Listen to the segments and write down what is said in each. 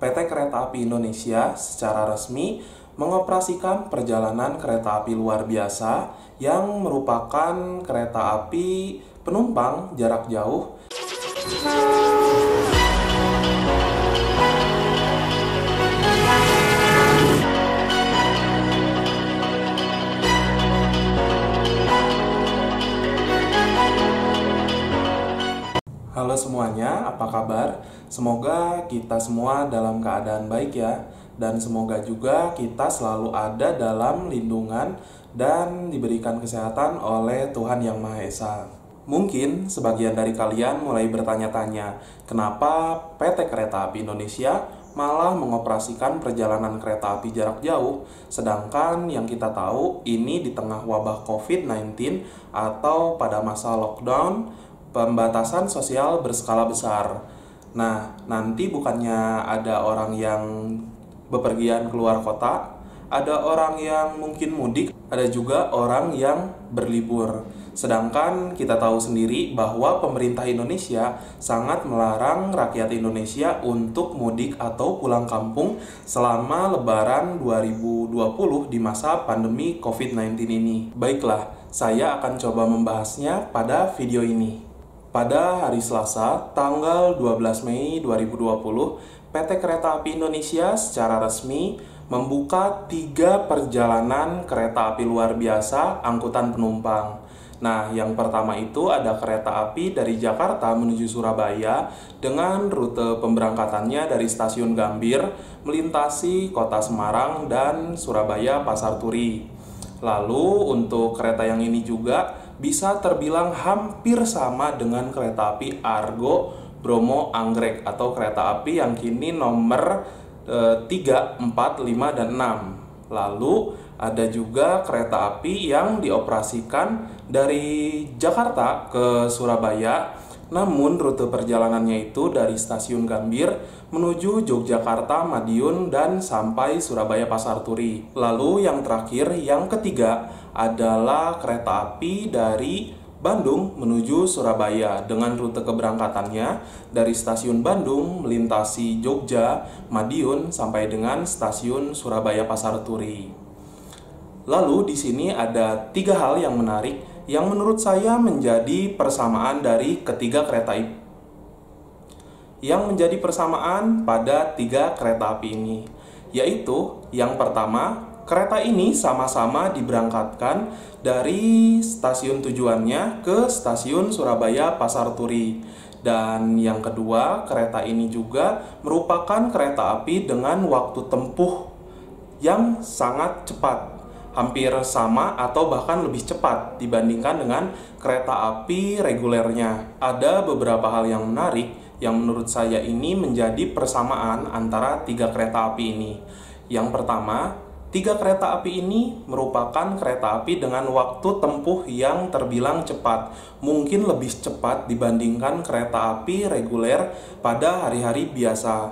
PT Kereta Api Indonesia secara resmi mengoperasikan perjalanan kereta api luar biasa yang merupakan kereta api penumpang jarak jauh. Halo semuanya, apa kabar? Semoga kita semua dalam keadaan baik ya. Dan semoga juga kita selalu ada dalam lindungan dan diberikan kesehatan oleh Tuhan Yang Maha Esa. Mungkin sebagian dari kalian mulai bertanya-tanya, kenapa PT Kereta Api Indonesia malah mengoperasikan perjalanan kereta api jarak jauh, sedangkan yang kita tahu ini di tengah wabah COVID-19 atau pada masa lockdown, pembatasan sosial berskala besar. Nah, nanti bukannya ada orang yang bepergian keluar kota, ada orang yang mungkin mudik, ada juga orang yang berlibur. Sedangkan kita tahu sendiri bahwa pemerintah Indonesia sangat melarang rakyat Indonesia untuk mudik atau pulang kampung selama Lebaran 2020 di masa pandemi COVID-19 ini. Baiklah, saya akan coba membahasnya pada video ini. Pada hari Selasa, tanggal 12 Mei 2020, PT Kereta Api Indonesia secara resmi membuka 3 perjalanan kereta api luar biasa angkutan penumpang. Nah, yang pertama itu ada kereta api dari Jakarta menuju Surabaya dengan rute pemberangkatannya dari Stasiun Gambir, melintasi Kota Semarang dan Surabaya Pasar Turi. Lalu untuk kereta yang ini juga bisa terbilang hampir sama dengan kereta api Argo Bromo Anggrek atau kereta api yang kini nomor 3, 4, 5, dan 6. Lalu ada juga kereta api yang dioperasikan dari Jakarta ke Surabaya, namun rute perjalanannya itu dari Stasiun Gambir menuju Yogyakarta, Madiun, dan sampai Surabaya Pasar Turi. Lalu yang terakhir, yang ketiga, adalah kereta api dari Bandung menuju Surabaya dengan rute keberangkatannya dari Stasiun Bandung melintasi Jogja, Madiun, sampai dengan Stasiun Surabaya Pasar Turi. Lalu di sini ada 3 hal yang menarik yang menurut saya menjadi persamaan dari ketiga kereta api. Yang menjadi persamaan pada 3 kereta api ini, yaitu yang pertama, kereta ini sama-sama diberangkatkan dari stasiun tujuannya ke Stasiun Surabaya Pasar Turi. Dan yang kedua, kereta ini juga merupakan kereta api dengan waktu tempuh yang sangat cepat, hampir sama atau bahkan lebih cepat dibandingkan dengan kereta api regulernya. Ada beberapa hal yang menarik yang menurut saya ini menjadi persamaan antara 3 kereta api ini. Yang pertama, 3 kereta api ini merupakan kereta api dengan waktu tempuh yang terbilang cepat, mungkin lebih cepat dibandingkan kereta api reguler pada hari-hari biasa.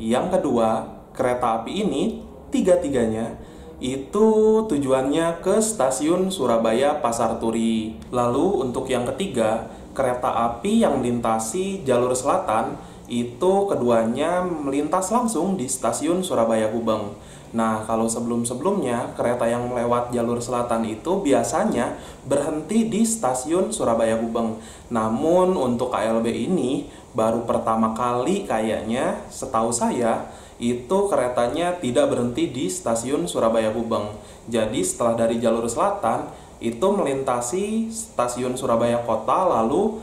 Yang kedua, kereta api ini, 3-tiganya, itu tujuannya ke Stasiun Surabaya Pasar Turi. Lalu untuk yang ketiga, kereta api yang melintasi jalur selatan, itu keduanya melintas langsung di Stasiun Surabaya Gubeng. Nah, kalau sebelum-sebelumnya kereta yang melewat jalur selatan itu biasanya berhenti di Stasiun Surabaya Gubeng. Namun untuk KLB ini baru pertama kali kayaknya, setahu saya, itu keretanya tidak berhenti di Stasiun Surabaya Gubeng. Jadi setelah dari jalur selatan itu melintasi Stasiun Surabaya Kota, lalu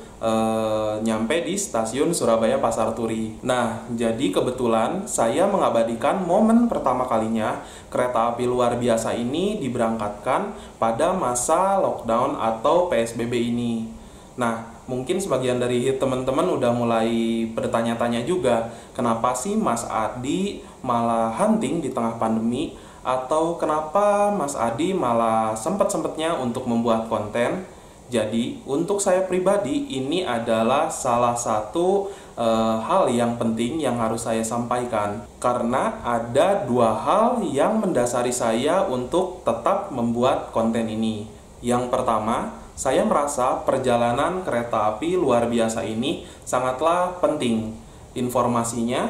nyampe di Stasiun Surabaya Pasar Turi. Nah, jadi kebetulan saya mengabadikan momen pertama kalinya kereta api luar biasa ini diberangkatkan pada masa lockdown atau PSBB ini. Nah, mungkin sebagian dari teman-teman udah mulai bertanya-tanya juga, kenapa sih Mas Adi malah hunting di tengah pandemi? Atau kenapa Mas Adi malah sempet-sempetnya untuk membuat konten? Jadi, untuk saya pribadi, ini adalah salah satu hal yang penting yang harus saya sampaikan. Karena ada 2 hal yang mendasari saya untuk tetap membuat konten ini. Yang pertama, saya merasa perjalanan kereta api luar biasa ini sangatlah penting. Informasinya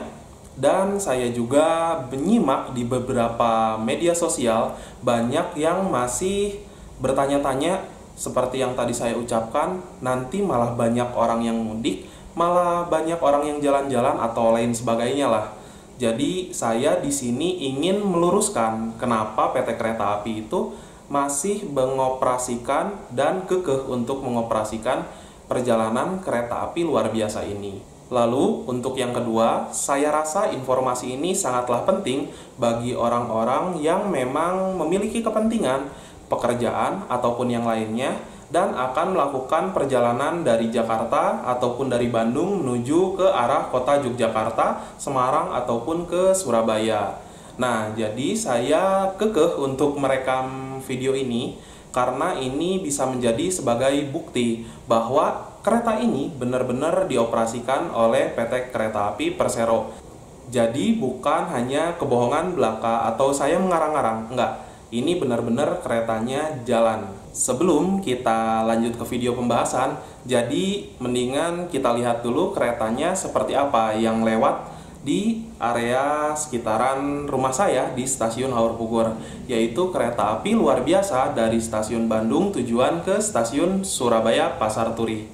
Dan saya juga menyimak di beberapa media sosial, banyak yang masih bertanya-tanya seperti yang tadi saya ucapkan, nanti malah banyak orang yang mudik, malah banyak orang yang jalan-jalan atau lain sebagainya lah. Jadi saya di sini ingin meluruskan kenapa PT Kereta Api itu masih mengoperasikan dan kekeh untuk mengoperasikan perjalanan kereta api luar biasa ini. Lalu, untuk yang kedua, saya rasa informasi ini sangatlah penting bagi orang-orang yang memang memiliki kepentingan, pekerjaan, ataupun yang lainnya, dan akan melakukan perjalanan dari Jakarta ataupun dari Bandung menuju ke arah kota Yogyakarta, Semarang, ataupun ke Surabaya. Nah, jadi saya kekeh untuk merekam video ini karena ini bisa menjadi sebagai bukti bahwa kereta ini benar-benar dioperasikan oleh PT Kereta Api Persero. Jadi bukan hanya kebohongan belaka atau saya mengarang-arang, enggak. Ini benar-benar keretanya jalan. Sebelum kita lanjut ke video pembahasan, jadi mendingan kita lihat dulu keretanya seperti apa yang lewat di area sekitaran rumah saya di Stasiun Haur Pugur, yaitu kereta api luar biasa dari Stasiun Bandung tujuan ke Stasiun Surabaya Pasar Turi.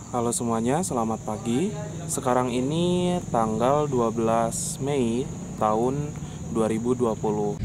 Halo semuanya, selamat pagi. Sekarang ini tanggal 12 Mei tahun 2020.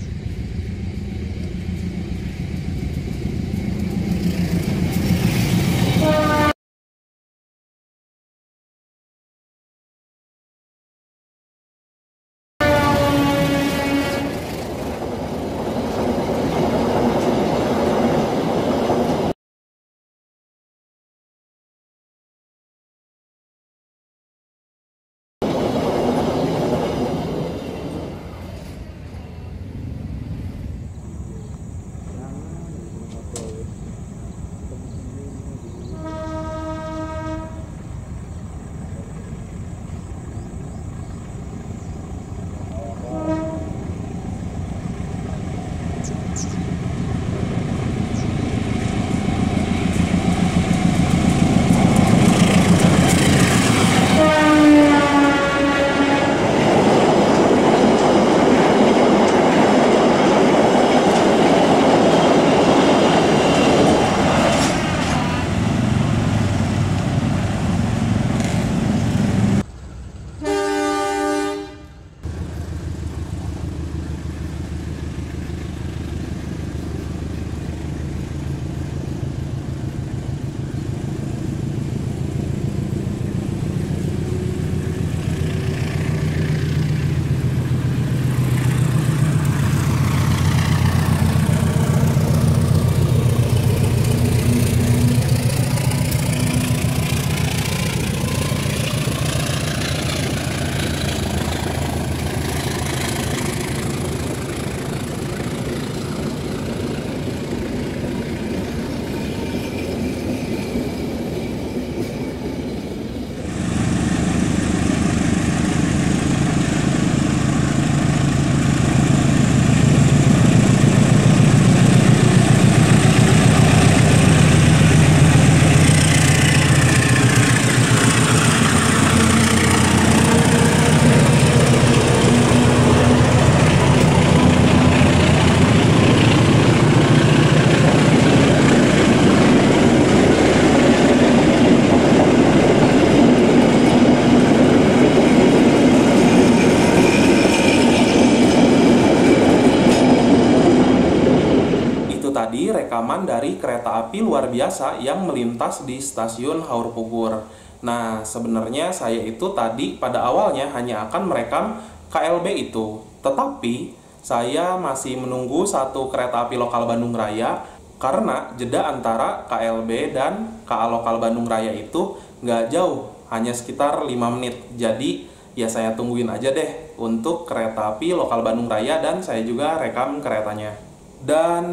Tadi rekaman dari kereta api luar biasa yang melintas di Stasiun Haur Pugur. Nah, sebenarnya saya itu tadi pada awalnya hanya akan merekam KLB itu, tetapi saya masih menunggu satu kereta api lokal Bandung Raya karena jeda antara KLB dan KA lokal Bandung Raya itu nggak jauh, hanya sekitar 5 menit. Jadi ya saya tungguin aja deh untuk kereta api lokal Bandung Raya dan saya juga rekam keretanya. Dan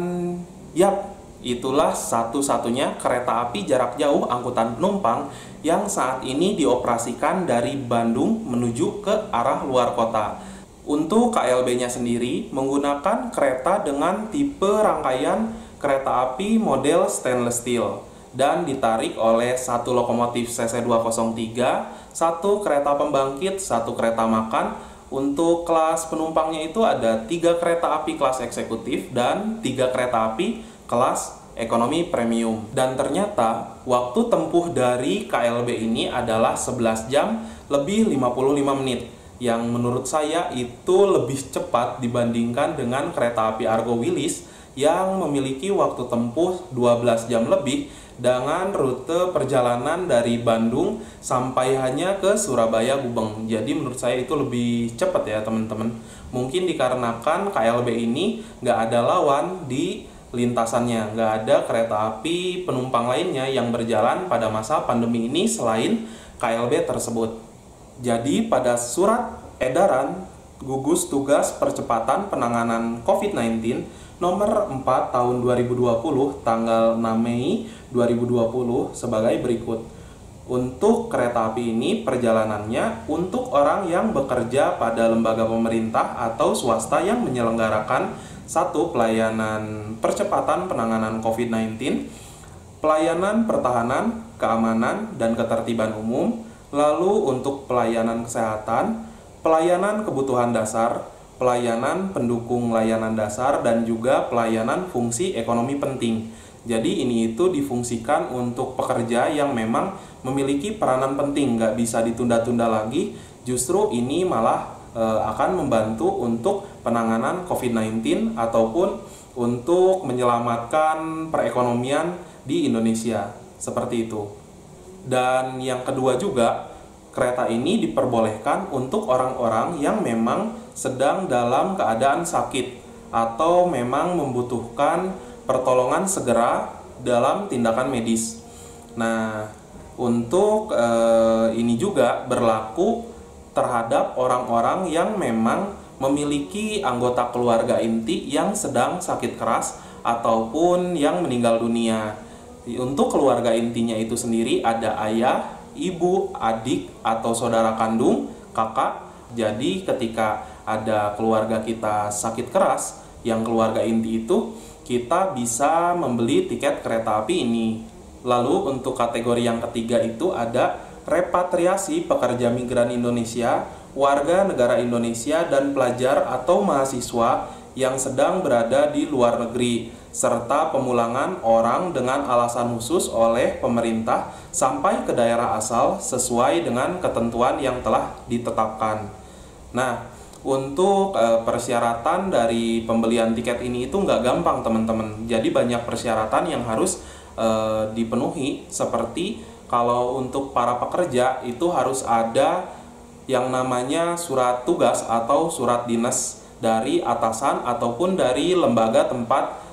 yap, Itulah satu-satunya kereta api jarak jauh angkutan penumpang yang saat ini dioperasikan dari Bandung menuju ke arah luar kota. Untuk KLB-nya sendiri menggunakan kereta dengan tipe rangkaian kereta api model stainless steel dan ditarik oleh satu lokomotif CC203, satu kereta pembangkit, satu kereta makan. Untuk kelas penumpangnya itu ada 3 kereta api kelas eksekutif dan 3 kereta api kelas ekonomi premium. Dan ternyata waktu tempuh dari KLB ini adalah 11 jam lebih 55 menit, yang menurut saya itu lebih cepat dibandingkan dengan kereta api Argo Wilis yang memiliki waktu tempuh 12 jam lebih dengan rute perjalanan dari Bandung sampai hanya ke Surabaya Gubeng. Jadi menurut saya itu lebih cepat ya teman-teman. Mungkin dikarenakan KLB ini nggak ada lawan di lintasannya, nggak ada kereta api penumpang lainnya yang berjalan pada masa pandemi ini selain KLB tersebut. Jadi pada surat edaran Gugus Tugas Percepatan Penanganan COVID-19 nomor 4 tahun 2020 tanggal 6 Mei 2020 sebagai berikut. Untuk kereta api ini perjalanannya untuk orang yang bekerja pada lembaga pemerintah atau swasta yang menyelenggarakan satu pelayanan percepatan penanganan COVID-19, pelayanan pertahanan, keamanan, dan ketertiban umum, lalu untuk pelayanan kesehatan, pelayanan kebutuhan dasar, pelayanan pendukung layanan dasar, dan juga pelayanan fungsi ekonomi penting. Jadi ini itu difungsikan untuk pekerja yang memang memiliki peranan penting, nggak bisa ditunda-tunda lagi. Justru ini malah akan membantu untuk penanganan COVID-19 ataupun untuk menyelamatkan perekonomian di Indonesia. Seperti itu. Dan yang kedua juga, kereta ini diperbolehkan untuk orang-orang yang memang sedang dalam keadaan sakit atau memang membutuhkan pertolongan segera dalam tindakan medis. Nah, untuk ini juga berlaku terhadap orang-orang yang memang memiliki anggota keluarga inti yang sedang sakit keras ataupun yang meninggal dunia. Untuk keluarga intinya itu sendiri ada ayah, ibu, adik, atau saudara kandung, kakak. Jadi ketika ada keluarga kita sakit keras, yang keluarga inti itu, kita bisa membeli tiket kereta api ini. Lalu untuk kategori yang ketiga itu ada repatriasi pekerja migran Indonesia, warga negara Indonesia, dan pelajar atau mahasiswa yang sedang berada di luar negeri, serta pemulangan orang dengan alasan khusus oleh pemerintah sampai ke daerah asal sesuai dengan ketentuan yang telah ditetapkan. Nah, untuk persyaratan dari pembelian tiket ini itu nggak gampang teman-teman. Jadi banyak persyaratan yang harus dipenuhi, seperti kalau untuk para pekerja itu harus ada yang namanya surat tugas atau surat dinas dari atasan ataupun dari lembaga tempat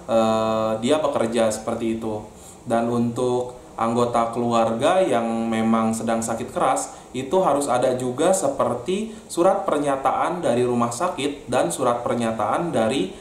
dia bekerja, seperti itu. Dan untuk anggota keluarga yang memang sedang sakit keras itu harus ada juga seperti surat pernyataan dari rumah sakit dan surat pernyataan dari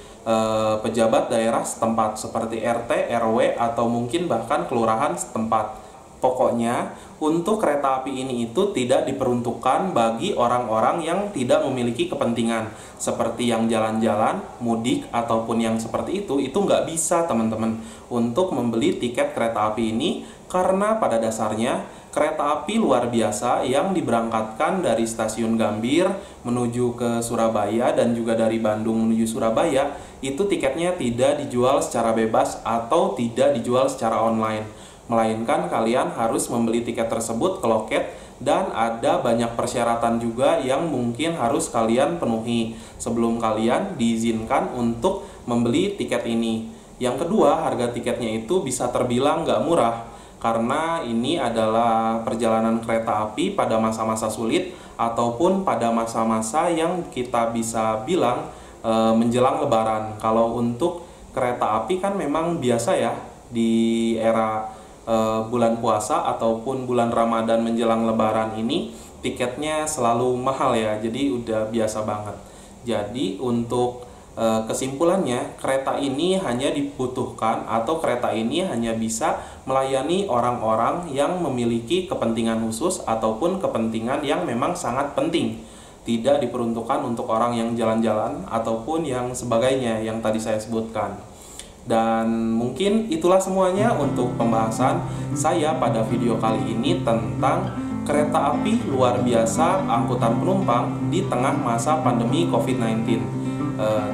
pejabat daerah setempat seperti RT, RW, atau mungkin bahkan kelurahan setempat. Pokoknya untuk kereta api ini itu tidak diperuntukkan bagi orang-orang yang tidak memiliki kepentingan seperti yang jalan-jalan, mudik, ataupun yang seperti itu nggak bisa teman-teman untuk membeli tiket kereta api ini, karena pada dasarnya kereta api luar biasa yang diberangkatkan dari stasiun Gambir menuju ke Surabaya dan juga dari Bandung menuju Surabaya itu tiketnya tidak dijual secara bebas atau tidak dijual secara online, melainkan kalian harus membeli tiket tersebut ke loket, dan ada banyak persyaratan juga yang mungkin harus kalian penuhi sebelum kalian diizinkan untuk membeli tiket ini. Yang kedua, harga tiketnya itu bisa terbilang nggak murah, karena ini adalah perjalanan kereta api pada masa-masa sulit ataupun pada masa-masa yang kita bisa bilang menjelang Lebaran. Kalau untuk kereta api kan memang biasa ya di era bulan puasa ataupun bulan Ramadan menjelang Lebaran ini tiketnya selalu mahal ya, jadi udah biasa banget. Jadi untuk Kesimpulannya, kereta ini hanya dibutuhkan atau kereta ini hanya bisa melayani orang-orang yang memiliki kepentingan khusus ataupun kepentingan yang memang sangat penting. Tidak diperuntukkan untuk orang yang jalan-jalan ataupun yang sebagainya yang tadi saya sebutkan. Dan mungkin itulah semuanya untuk pembahasan saya pada video kali ini tentang kereta api luar biasa angkutan penumpang di tengah masa pandemi COVID-19.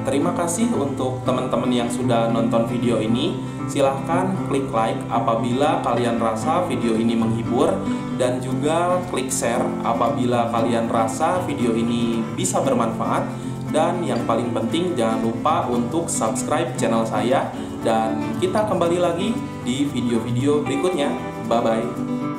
Terima kasih untuk teman-teman yang sudah nonton video ini. Silahkan klik like apabila kalian rasa video ini menghibur, dan juga klik share apabila kalian rasa video ini bisa bermanfaat. Dan yang paling penting, jangan lupa untuk subscribe channel saya, dan kita kembali lagi di video-video berikutnya. Bye-bye.